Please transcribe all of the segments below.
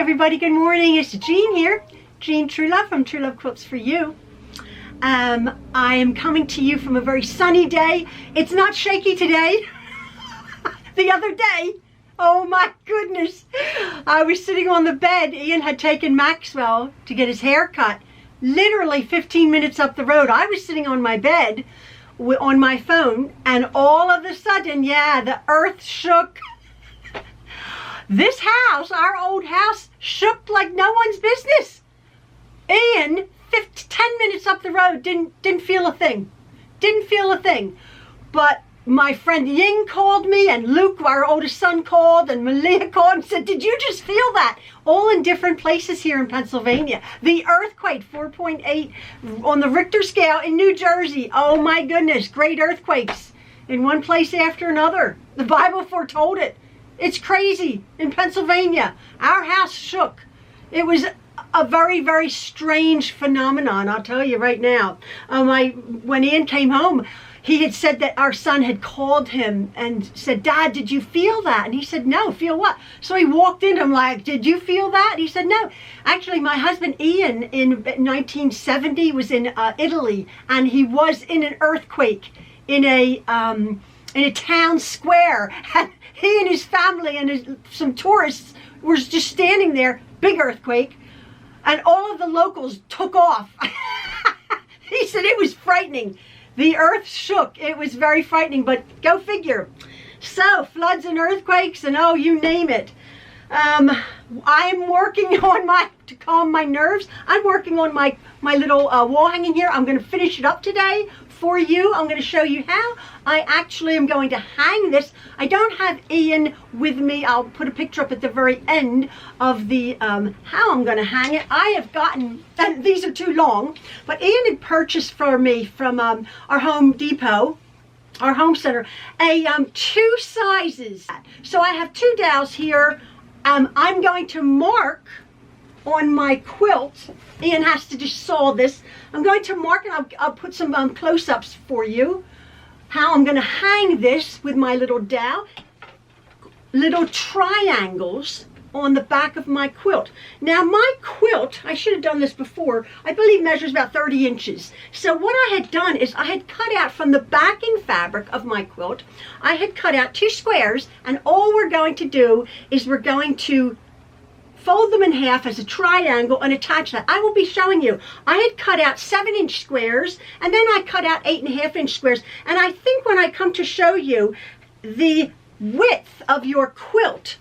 everybody, good morning. It's Jean here, Jean Truelove from Truelove Quilts for You. I am coming to you from a very sunny day. It's not shaky today. The other day, oh my goodness, I was sitting on the bed. Ian had taken Maxwell to get his hair cut, literally 15 minutes up the road. I was sitting on my bed on my phone, and all of a sudden, yeah, the earth shook. This house, our old house, shook like no one's business. Ian, 10 minutes up the road, didn't feel a thing. Didn't feel a thing. But my friend Ying called me, and Luke, our oldest son, called, and Malia called and said, did you just feel that? All in different places here in Pennsylvania. The earthquake, 4.8 on the Richter scale in New Jersey. Oh my goodness, great earthquakes in one place after another. The Bible foretold it. It's crazy in Pennsylvania. Our house shook. It was a very, very strange phenomenon, I'll tell you right now. When Ian came home, he had said that our son had called him and said, Dad, did you feel that? And he said, no. Feel what? So he walked in, I'm like, did you feel that? He said, no. Actually, my husband Ian in 1970 was in Italy, and he was in an earthquake in a town square. And he and his family and some tourists were just standing there, big earthquake, and all of the locals took off. He said it was frightening. The earth shook. It was very frightening, but go figure. So, floods and earthquakes and oh, you name it. I'm working on to calm my nerves. I'm working on my little wall hanging here. I'm going to finish it up today for you. I'm going to show you how. I actually am going to hang this. I don't have Ian with me. I'll put a picture up at the very end of the how I'm going to hang it. I have gotten, and these are too long, but Ian had purchased for me from our Home Depot, our home center, a 2 sizes. So I have 2 dowels here. I'm going to mark on my quilt. Ian has to just saw this. I'm going to mark, and I'll put some close-ups for you. How I'm going to hang this with my little dowel. Little triangles on the back of my quilt. Now my quilt, I should have done this before, I believe measures about 30 inches. So what I had done is I had cut out from the backing fabric of my quilt, I had cut out 2 squares, and all we're going to do is we're going to fold them in half as a triangle and attach that. I will be showing you. I had cut out 7-inch squares, and then I cut out 8.5-inch squares. And I think when I come to show you the width of your quilt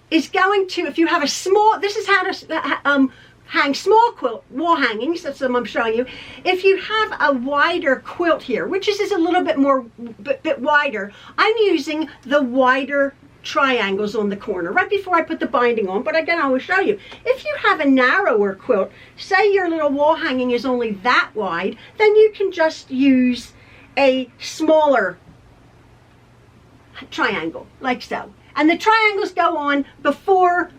is going to, if you have a small, this is how to hang small quilt wall hangings. That's what I'm showing you. If you have a wider quilt here, which is a little bit more, bit wider, I'm using the wider triangles on the corner right before I put the binding on, but again I will show you. If you have a narrower quilt, say your little wall hanging is only that wide, then you can just use a smaller triangle like so, and the triangles go on before,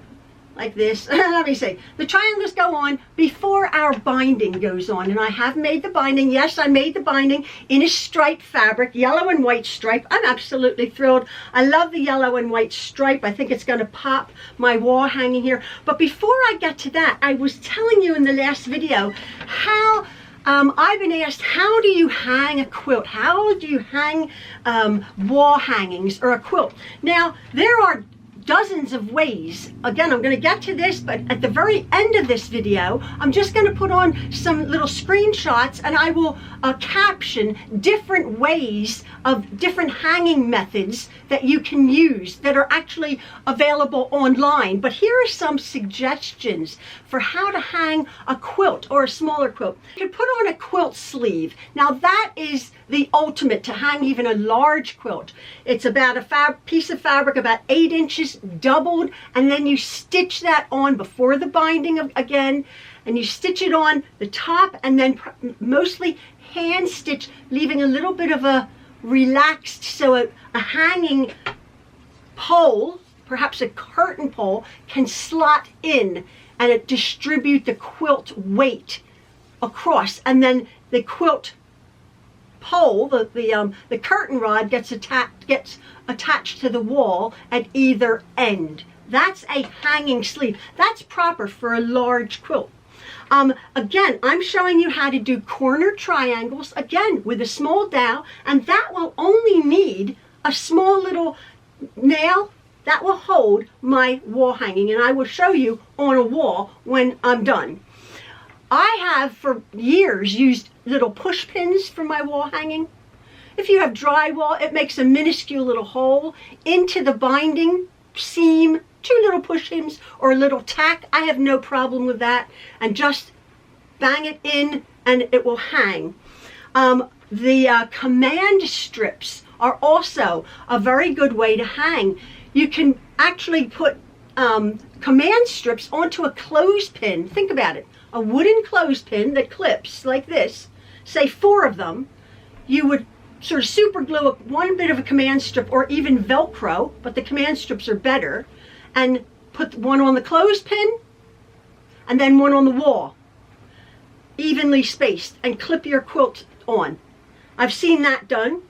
like this. Let me see. The triangles go on before our binding goes on. And I have made the binding. Yes, I made the binding in a striped fabric, yellow and white stripe. I'm absolutely thrilled. I love the yellow and white stripe. I think it's going to pop my wall hanging here. But before I get to that, I was telling you in the last video how I've been asked, how do you hang a quilt? How do you hang wall hangings or a quilt? Now, there are dozens of ways. Again, I'm going to get to this, but at the very end of this video, I'm just going to put on some little screenshots, and I will caption different ways of different hanging methods that you can use that are actually available online. But here are some suggestions for how to hang a quilt or a smaller quilt. You can put on a quilt sleeve. Now that is the ultimate to hang even a large quilt. It's about a piece of fabric about 8 inches doubled, and then you stitch that on before the binding again, and you stitch it on the top, and then mostly hand stitch, leaving a little bit of a relaxed, so a hanging pole, perhaps a curtain pole, can slot in and it distribute the quilt weight across, and then the quilt pole, the curtain rod gets attached to the wall at either end. That's a hanging sleeve. That's proper for a large quilt. Again, I'm showing you how to do corner triangles, again, with a small dowel, and that will only need a small little nail that will hold my wall hanging, and I will show you on a wall when I'm done. I have for years used little push pins for my wall hanging. If you have drywall, it makes a minuscule little hole into the binding seam, 2 little push pins or a little tack. I have no problem with that, and just bang it in and it will hang. The command strips are also a very good way to hang. You can actually put command strips onto a clothespin. Think about it. A wooden clothespin that clips like this, say 4 of them. You would sort of super glue one bit of a command strip or even Velcro, but the command strips are better, and put one on the clothespin and then one on the wall, evenly spaced, and clip your quilt on. I've seen that done.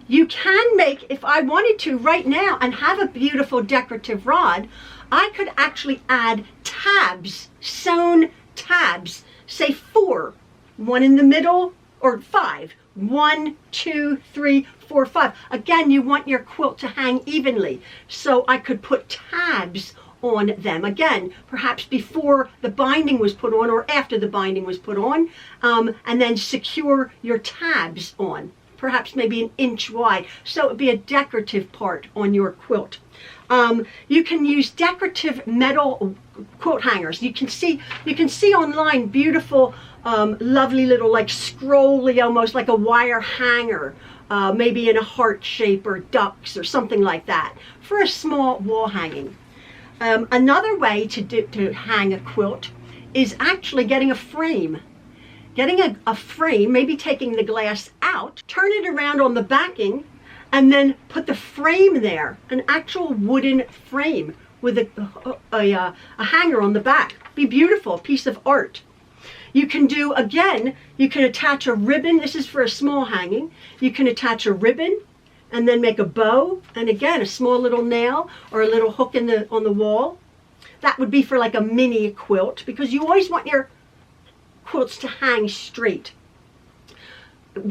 You can make, if I wanted to right now and have a beautiful decorative rod, I could actually add tabs, sewn tabs, say 4, 1 in the middle, or 5. 1, 2, 3, 4, 5. Again, you want your quilt to hang evenly, so I could put tabs on them. Again, perhaps before the binding was put on or after the binding was put on, and then secure your tabs on, perhaps maybe 1 inch wide, so it would be a decorative part on your quilt. You can use decorative metal quilt hangers. You can see online beautiful, lovely little, like scrolly, almost like a wire hanger, maybe in a heart shape or ducks or something like that, for a small wall hanging. Another way to hang a quilt is actually getting a frame. Getting a frame, maybe taking the glass out, turn it around on the backing, and then put the frame there, an actual wooden frame with a hanger on the back. Be beautiful, piece of art. You can do, again, you can attach a ribbon. This is for a small hanging. You can attach a ribbon and then make a bow, and again, a small little nail or a little hook on the wall. That would be for like a mini quilt, because you always want your quilts to hang straight.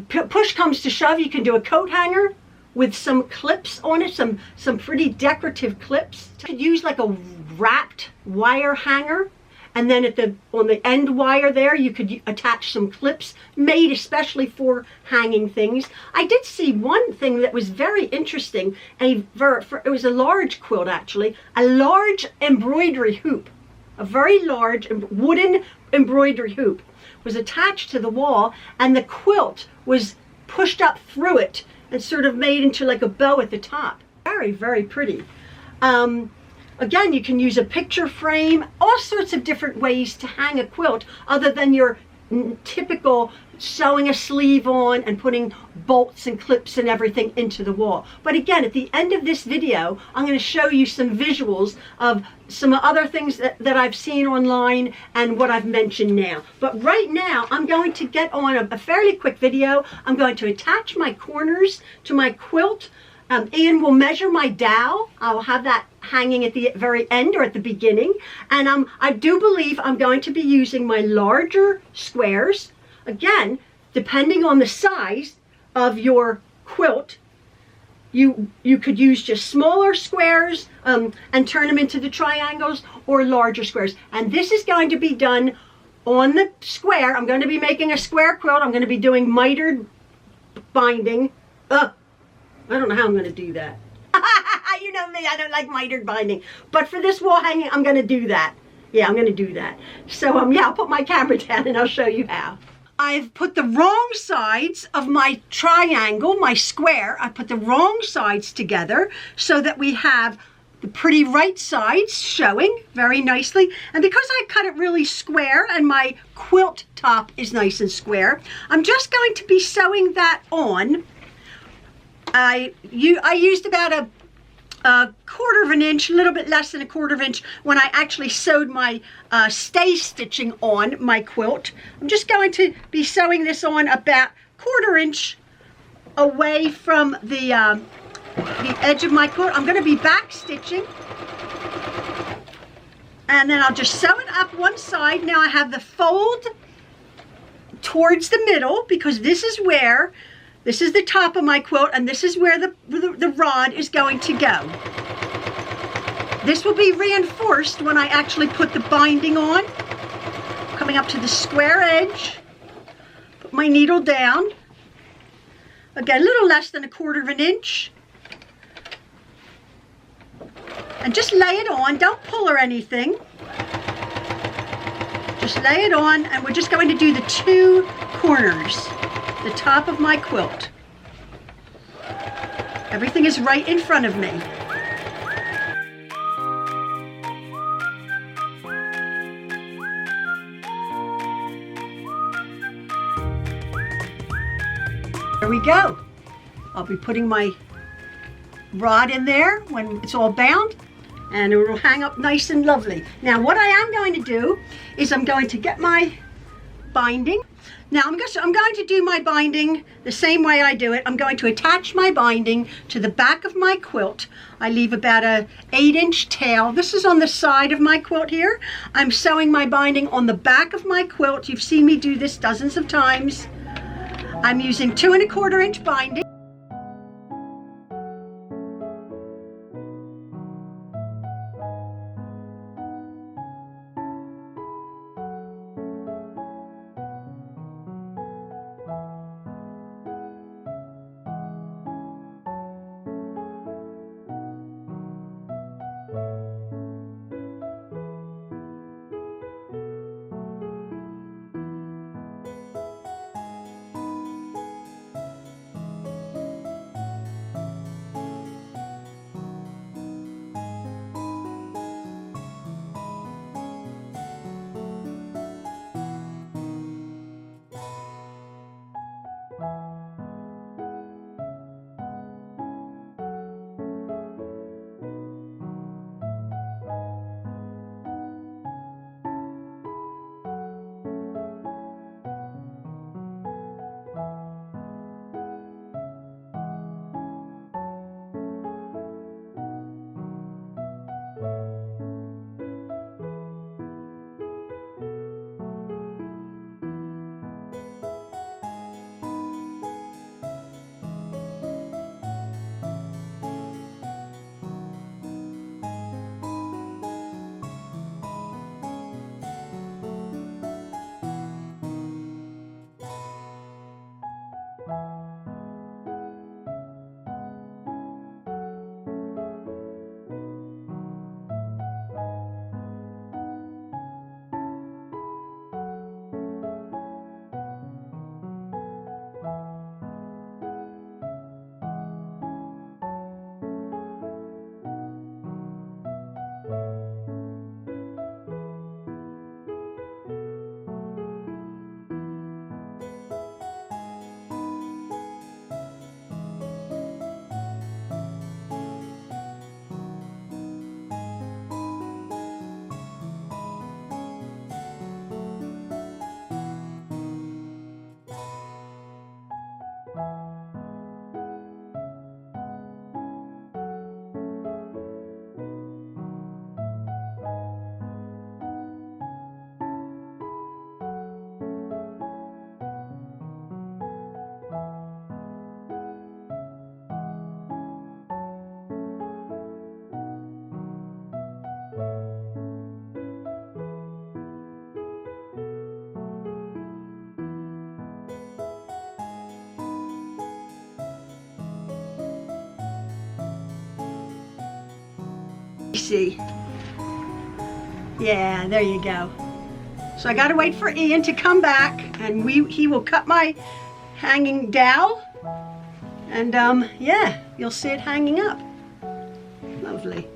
Push comes to shove, you can do a coat hanger with some clips on it, some pretty decorative clips. You could use like a wrapped wire hanger, and then on the end wire there, you could attach some clips made especially for hanging things. I did see one thing that was very interesting. It was a large quilt, actually, a large embroidery hoop, a very large wooden embroidery hoop was attached to the wall, and the quilt was pushed up through it and sort of made into like a bow at the top. Very, very pretty. Again, you can use a picture frame, all sorts of different ways to hang a quilt other than your typical sewing a sleeve on and putting bolts and clips and everything into the wall. But again, at the end of this video, I'm going to show you some visuals of some other things that I've seen online and what I've mentioned now. But right now, I'm going to get on a fairly quick video. I'm going to attach my corners to my quilt. Ian will measure my dowel. I'll have that hanging at the very end or at the beginning. And I do believe I'm going to be using my larger squares. Again, depending on the size of your quilt, you could use just smaller squares and turn them into the triangles, or larger squares. And this is going to be done on the square. I'm going to be making a square quilt. I'm going to be doing mitered binding. I don't know how I'm going to do that. You know me, I don't like mitered binding. But for this wall hanging, I'm going to do that. Yeah, I'm going to do that. So, yeah, I'll put my camera down and I'll show you how. I've put the wrong sides of my triangle, my square, I put the wrong sides together so that we have the pretty right sides showing very nicely. And because I cut it really square and my quilt top is nice and square, I'm just going to be sewing that on. I used about a 1/4 inch, a little bit less than a 1/4 inch when I actually sewed my stay stitching on my quilt. I'm just going to be sewing this on about 1/4 inch away from the edge of my quilt. I'm going to be back stitching And then I'll just sew it up one side. Now I have the fold towards the middle because this is the top of my quilt, and this is where the rod is going to go. This will be reinforced when I actually put the binding on. Coming up to the square edge, put my needle down. Again, a little less than 1/4 of an inch. And just lay it on, don't pull or anything. Just lay it on, and we're just going to do the 2 corners, the top of my quilt. Everything is right in front of me. There we go. I'll be putting my rod in there when it's all bound, and it will hang up nice and lovely. Now what I am going to do is I'm going to get my binding. Now I'm going to do my binding the same way I do it. I'm going to attach my binding to the back of my quilt. I leave about a 8-inch tail. This is on the side of my quilt here. I'm sewing my binding on the back of my quilt. You've seen me do this dozens of times. I'm using 2 1/4 inch binding. See, yeah, there you go. So I gotta wait for Ian to come back, and he will cut my hanging dowel, and yeah, you'll see it hanging up. Lovely.